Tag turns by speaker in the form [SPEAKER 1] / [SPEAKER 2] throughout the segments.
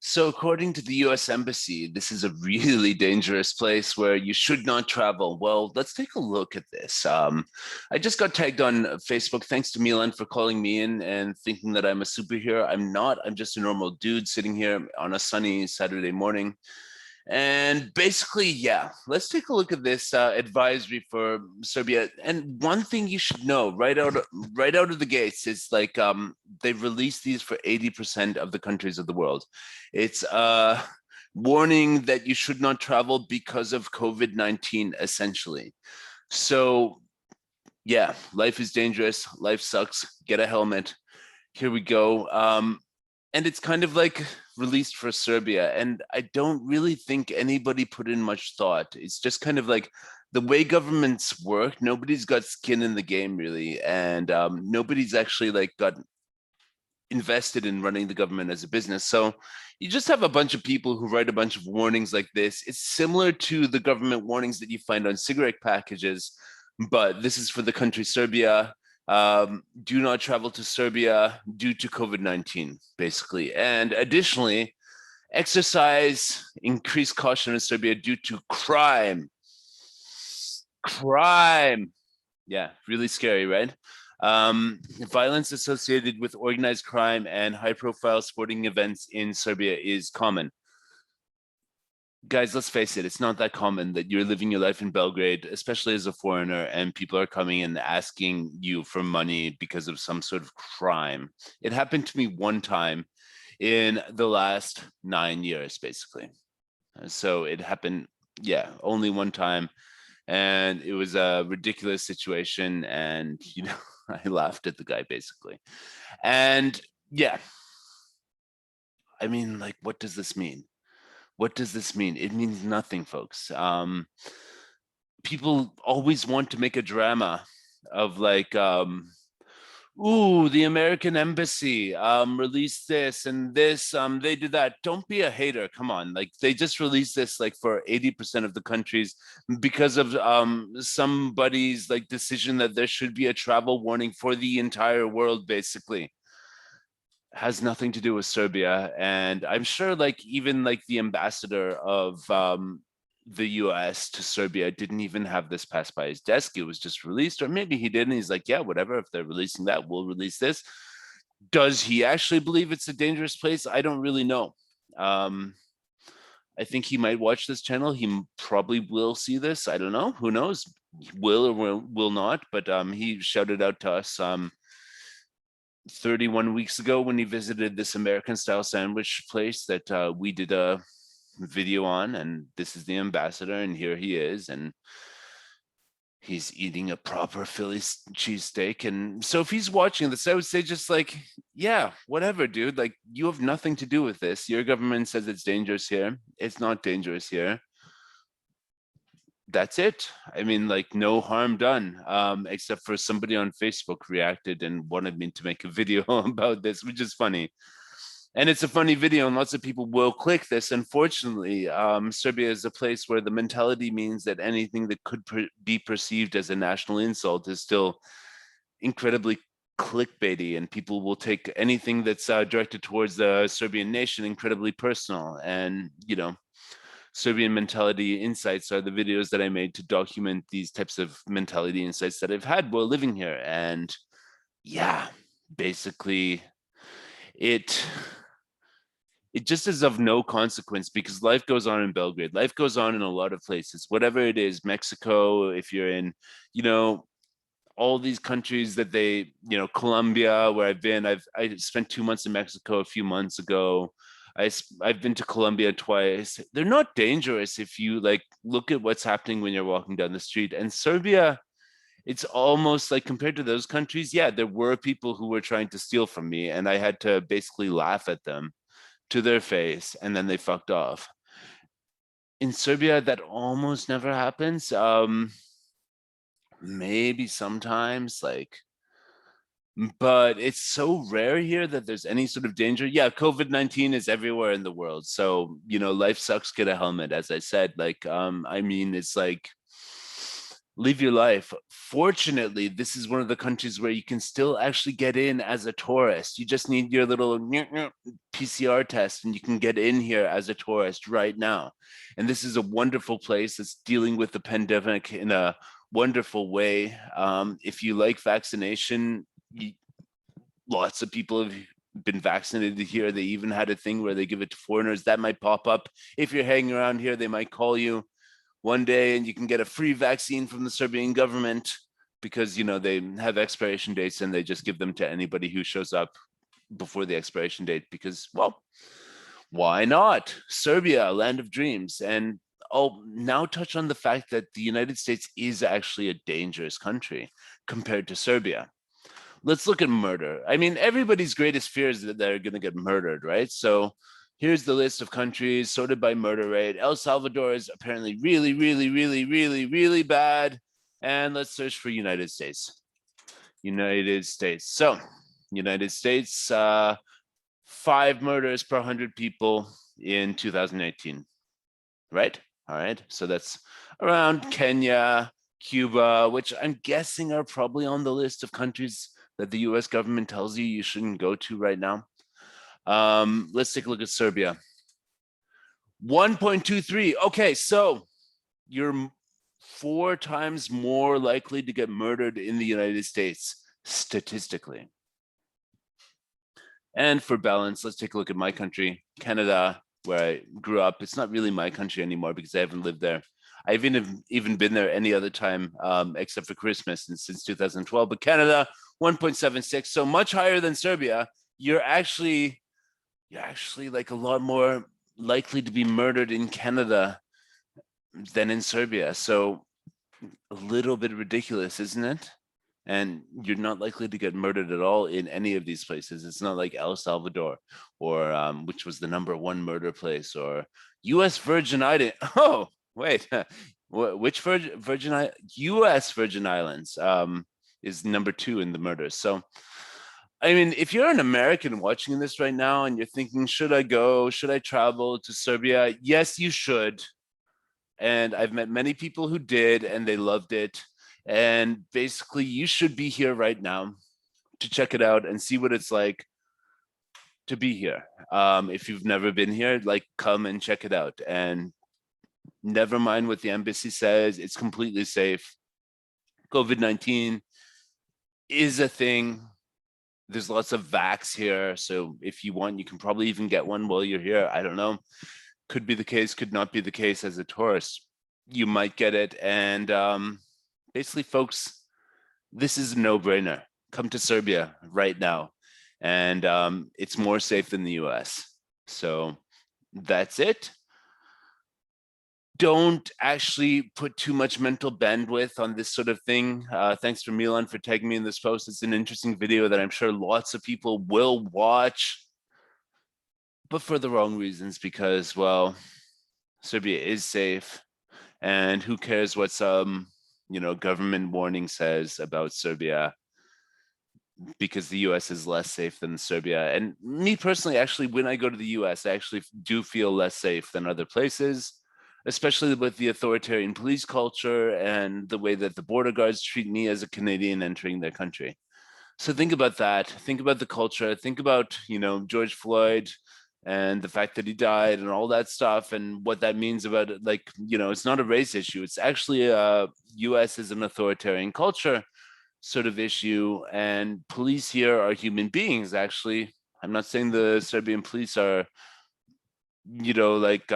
[SPEAKER 1] So, according to the US Embassy, this is a really dangerous place where you should not travel. Well, let's take a look at this. I just got tagged on Facebook. Thanks to Milan for calling me in and thinking that I'm a superhero. I'm not. I'm just a normal dude sitting here on a sunny Saturday morning. And basically, yeah, let's take a look at this advisory for Serbia. And one thing you should know right out of the gates is like they've released these for 80% of the countries of the world. It's a warning that you should not travel because of COVID-19, essentially. So yeah, life is dangerous. Life sucks. Get a helmet. Here we go. And it's kind of like released for Serbia. And I don't really think anybody put in much thought. It's just kind of like the way governments work. Nobody's got skin in the game really, and nobody's actually like got invested in running the government as a business. So you just have a bunch of people who write a bunch of warnings like this. It's similar to the government warnings that you find on cigarette packages, but this is for the country Serbia. Do not travel to Serbia due to COVID-19, basically. And additionally, exercise increased caution in Serbia due to crime. Crime. Yeah, really scary, right? Violence associated with organized crime and high-profile sporting events in Serbia is common. Guys, let's face it, it's not that common that you're living your life in Belgrade, especially as a foreigner, and people are coming and asking you for money because of some sort of crime. It happened to me one time in the last 9 years, basically. So it happened, yeah, only one time. And it was a ridiculous situation. And, I laughed at the guy, basically. And yeah, I mean, like, what does this mean? What does this mean? It means nothing, folks. People always want to make a drama of like, ooh, the American embassy released this and this, they did that. Don't be a hater. Come on. Like they just released this like for 80% of the countries because of somebody's like decision that there should be a travel warning for the entire world, basically. Has nothing to do with Serbia. And I'm sure like even like the ambassador of the US to Serbia didn't even have this pass by his desk. It was just released, or maybe he didn't. He's like, yeah, whatever. If they're releasing that, we'll release this. Does he actually believe it's a dangerous place? I don't really know. I think he might watch this channel. He probably will see this. I don't know. Who knows? Will or will not. But he shouted out to us 31 weeks ago when he visited this American style sandwich place that we did a video on, and this is the ambassador, and here he is, and he's eating a proper Philly cheesesteak. And so if he's watching this, I would say just like, yeah, whatever, dude, like you have nothing to do with this. Your government says it's dangerous here. It's not dangerous here. That's it. I mean, like no harm done, except for somebody on Facebook reacted and wanted me to make a video about this, which is funny. And it's a funny video and lots of people will click this. Unfortunately, Serbia is a place where the mentality means that anything that could be perceived as a national insult is still incredibly clickbaity, and people will take anything that's directed towards the Serbian nation incredibly personal. And, Serbian mentality insights are the videos that I made to document these types of mentality insights that I've had while living here. And yeah, basically it just is of no consequence because life goes on in Belgrade. Life goes on in a lot of places, whatever it is, Mexico, if you're in, all these countries that they, Colombia, where I've been, I spent 2 months in Mexico a few months ago. I've been to Colombia twice. They're not dangerous if you like look at what's happening when you're walking down the street. And Serbia, it's almost like compared to those countries, yeah, there were people who were trying to steal from me, and I had to basically laugh at them to their face, and then they fucked off. In Serbia, that almost never happens. Maybe sometimes, like, but it's so rare here that there's any sort of danger. Yeah, COVID-19 is everywhere in the world. So, life sucks, get a helmet, as I said. Like, I mean, it's like live your life. Fortunately, this is one of the countries where you can still actually get in as a tourist. You just need your little PCR test and you can get in here as a tourist right now. And this is a wonderful place that's dealing with the pandemic in a wonderful way. If you like vaccination, lots of people have been vaccinated here. They even had a thing where they give it to foreigners. That might pop up. If you're hanging around here, they might call you one day and you can get a free vaccine from the Serbian government because, you know, they have expiration dates and they just give them to anybody who shows up before the expiration date because, well, why not? Serbia, a land of dreams. And I'll now touch on the fact that the United States is actually a dangerous country compared to Serbia. Let's look at murder. I mean, everybody's greatest fear is that they're going to get murdered, right? So here's the list of countries sorted by murder rate. El Salvador is apparently really, really, really, really, really bad. And let's search for United States. United States. So United States, 5 murders per 100 people in 2018, right? All right. So that's around Kenya, Cuba, which I'm guessing are probably on the list of countries that the US government tells you shouldn't go to right now. Let's take a look at Serbia. 1.23. Okay, so you're 4 times more likely to get murdered in the United States, statistically. And for balance, let's take a look at my country, Canada, where I grew up. It's not really my country anymore because I haven't lived there. I've even been there any other time except for Christmas and since 2012. But Canada, 1.76, so much higher than Serbia. You're actually like a lot more likely to be murdered in Canada than in Serbia. So a little bit ridiculous, isn't it? And you're not likely to get murdered at all in any of these places. It's not like El Salvador, or which was the #1 murder place, or U.S. Virgin Islands. Oh, wait, which Virgin U.S. Virgin Islands is #2 in the murders. So, I mean, if you're an American watching this right now and you're thinking, should I go? Should I travel to Serbia? Yes, you should. And I've met many people who did, and they loved it. And basically, you should be here right now to check it out and see what it's like to be here. If you've never been here, like, come and check it out. And never mind what the embassy says, it's completely safe. COVID-19 is a thing. There's lots of vax here. So if you want, you can probably even get one while you're here. I don't know. Could be the case, could not be the case as a tourist. You might get it. And basically, folks, this is a no-brainer. Come to Serbia right now. And it's more safe than the US. So that's it. Don't actually put too much mental bandwidth on this sort of thing. Thanks for Milan for tagging me in this post. It's an interesting video that I'm sure lots of people will watch, but for the wrong reasons, because, well, Serbia is safe, and who cares what some, government warning says about Serbia, because the US is less safe than Serbia. And me personally, actually, when I go to the US, I actually do feel less safe than other places, especially with the authoritarian police culture and the way that the border guards treat me as a Canadian entering their country. So think about that. Think about the culture. Think about, George Floyd and the fact that he died and all that stuff and what that means about it. Like, it's not a race issue. It's actually US is an authoritarian culture sort of issue. And police here are human beings, actually. I'm not saying the Serbian police are like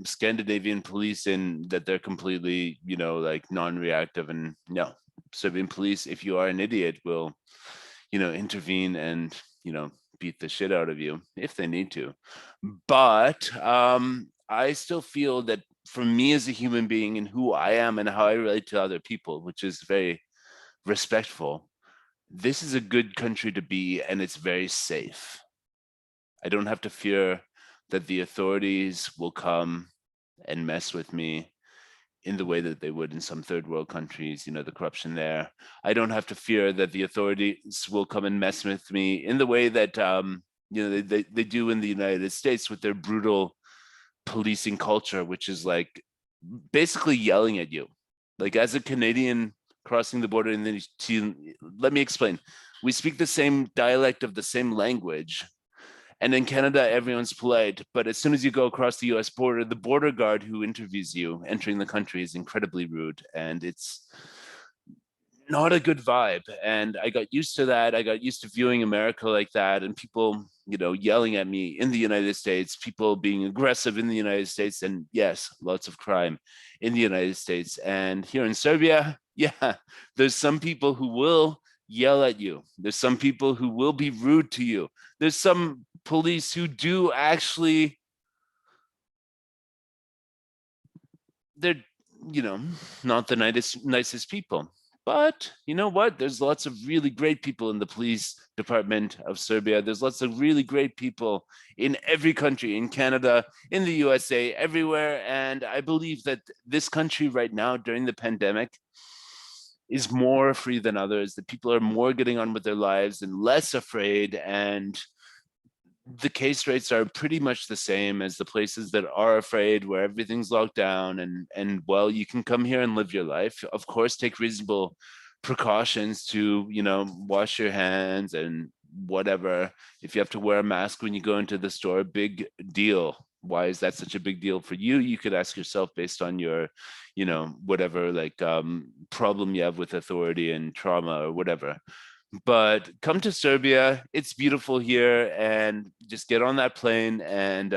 [SPEAKER 1] Scandinavian police in that they're completely, like non-reactive. And no, Serbian police, if you are an idiot, will, intervene and, beat the shit out of you if they need to. But I still feel that for me as a human being and who I am and how I relate to other people, which is very respectful, this is a good country to be, and it's very safe. I don't have to fear that the authorities will come and mess with me in the way that they would in some third world countries, the corruption there. I don't have to fear that the authorities will come and mess with me in the way that, they do in the United States with their brutal policing culture, which is like basically yelling at you. Like as a Canadian crossing the border, and then let me explain. We speak the same dialect of the same language, and in Canada, everyone's polite. But as soon as you go across the US border, the border guard who interviews you entering the country is incredibly rude. And it's not a good vibe. And I got used to that. I got used to viewing America like that, and people, yelling at me in the United States, people being aggressive in the United States, and yes, lots of crime in the United States. And here in Serbia, yeah, there's some people who will yell at you. There's some people who will be rude to you. There's some police who do actually, they're, you know, not the nicest people. But you know what? There's lots of really great people in the police department of Serbia. There's lots of really great people in every country, in Canada, in the USA, everywhere. And I believe that this country right now during the pandemic is more free than others, that people are more getting on with their lives and less afraid. And the case rates are pretty much the same as the places that are afraid, where everything's locked down. And well, you can come here and live your life. Of course, take reasonable precautions to, wash your hands and whatever. If you have to wear a mask when you go into the store, big deal. Why is that such a big deal for you? You could ask yourself based on your, whatever, like problem you have with authority and trauma or whatever. But come to Serbia. It's beautiful here, and just get on that plane and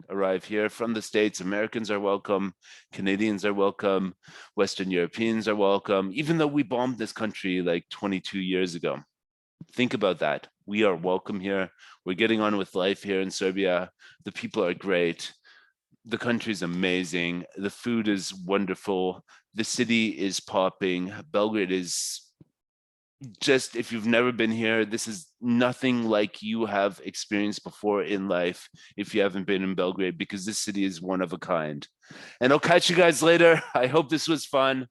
[SPEAKER 1] arrive here from the States. Americans are welcome. Canadians are welcome. Western Europeans are welcome, even though we bombed this country like 22 years ago. Think about that. We are welcome here. We're getting on with life here in Serbia. The people are great. The country's amazing. The food is wonderful. The city is popping. Belgrade is just, if you've never been here, this is nothing like you have experienced before in life if you haven't been in Belgrade, because this city is one of a kind. And I'll catch you guys later. I hope this was fun.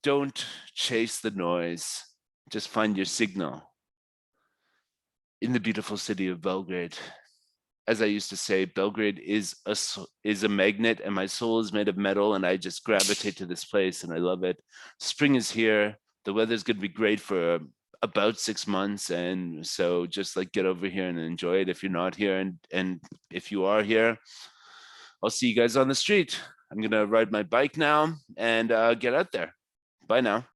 [SPEAKER 1] Don't chase the noise. Just find your signal in the beautiful city of Belgrade. As I used to say, Belgrade is a magnet, and my soul is made of metal, and I just gravitate to this place, and I love it. Spring is here. The weather's going to be great for about 6 months, and so just like get over here and enjoy it if you're not here, and if you are here, I'll see you guys on the street. I'm gonna ride my bike now and get out there. Bye now.